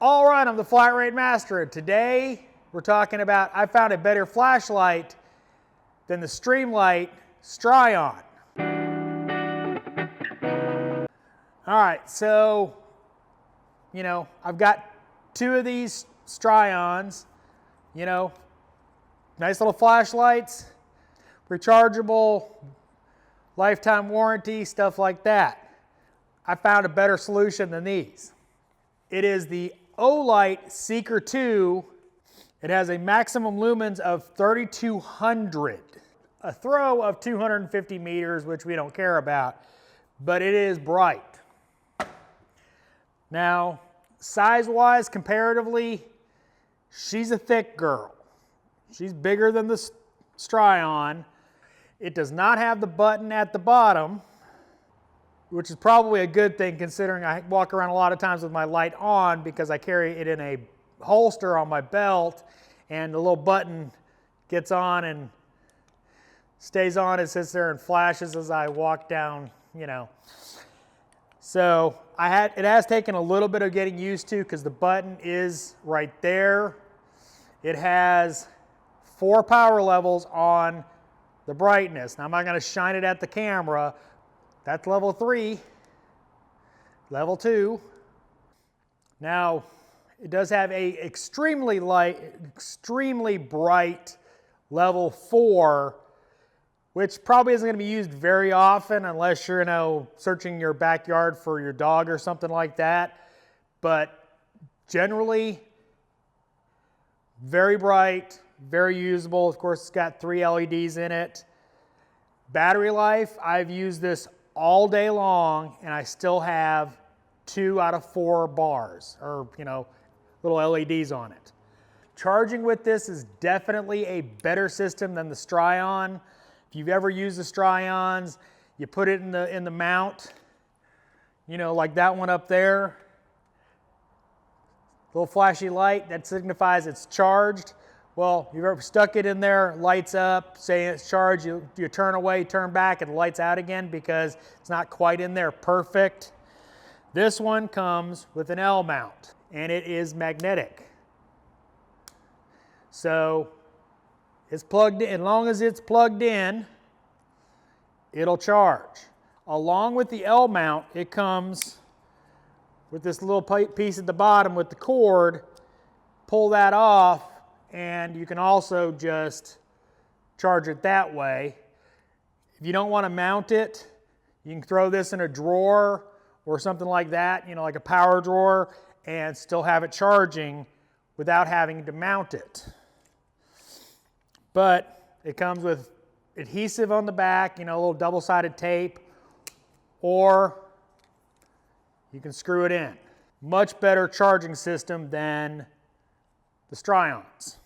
All right, I'm the Flat Rate Master, and today we're talking about I found a better flashlight than the Streamlight Stry-On. All right, so, I've got two of these Stry-Ons, nice little flashlights, rechargeable, lifetime warranty, stuff like that. I found a better solution than these. It is the Olight Seeker 2. It has a maximum lumens of 3200, a throw of 250 meters, which we don't care about, but it is bright. Now, size-wise, comparatively, she's a thick girl. She's bigger than the Stry-On. It does not have the button at the bottom, which is probably a good thing considering I walk around a lot of times with my light on because I carry it in a holster on my belt and the little button gets on and stays on and sits there and flashes as I walk down, So it has taken a little bit of getting used to because the button is right there. It has 4 power levels on the brightness. Now I'm not going to shine it at the camera. That's level 3. Level 2. Now, it does have a extremely bright level 4, which probably isn't going to be used very often unless you're, searching your backyard for your dog or something like that. But generally, very bright, very usable. Of course, it's got 3 LEDs in it. Battery life, I've used this all day long and I still have 2 out of 4 bars or, little LEDs on it. Charging with this is definitely a better system than the Stry-On. If you've ever used the Stry-Ons, you put it in the mount, like that one up there. Little flashy light that signifies it's charged. Well, you've ever stuck it in there, lights up, saying it's charged, you turn away, turn back, and the light's out again because it's not quite in there perfect. This one comes with an L mount, and it is magnetic. So it's plugged in. As long as it's plugged in, it'll charge. Along with the L mount, it comes with this little piece at the bottom with the cord. Pull that off, and you can also just charge it that way. If you don't want to mount it, you can throw this in a drawer or something like that, like a power drawer, and still have it charging without having to mount it. But it comes with adhesive on the back, a little double-sided tape, or you can screw it in. Much better charging system than the Stry-Ons.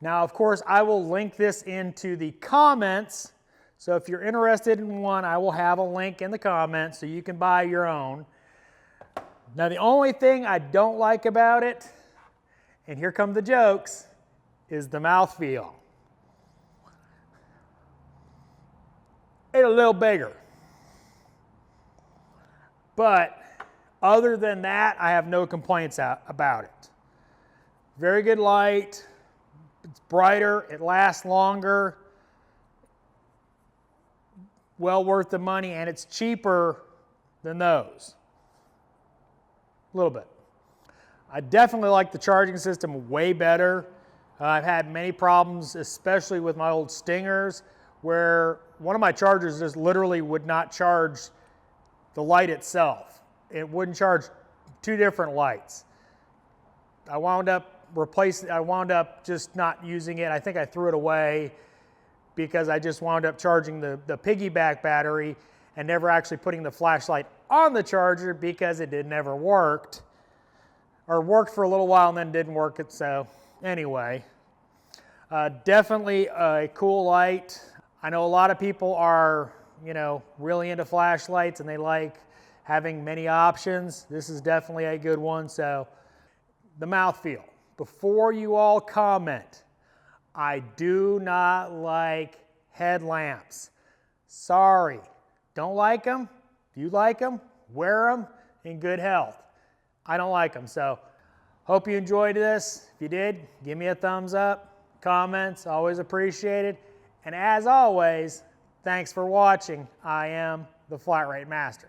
Now, of course, I will link this into the comments. So if you're interested in one, I will have a link in the comments so you can buy your own. Now, the only thing I don't like about it, and here come the jokes, is the mouthfeel. It's a little bigger. But other than that, I have no complaints about it. Very good light. It's brighter, it lasts longer, well worth the money, and it's cheaper than those. A little bit. I definitely like the charging system way better. I've had many problems, especially with my old Stingers, where one of my chargers just literally would not charge the light itself. It wouldn't charge 2 different lights. I wound up just not using it. I think I threw it away because I just wound up charging the piggyback battery and never actually putting the flashlight on the charger because it never worked. Or worked for a little while and then didn't work it, so anyway. Definitely a cool light. I know a lot of people are, really into flashlights and they like having many options. This is definitely a good one. So the mouthfeel. Before you all comment, I do not like headlamps. Sorry. Don't like them? If you like them, wear them in good health. I don't like them. So Hope you enjoyed this. If you did, give me a thumbs up. Comments, always appreciated. And as always, thanks for watching. I am the Flat Rate Master.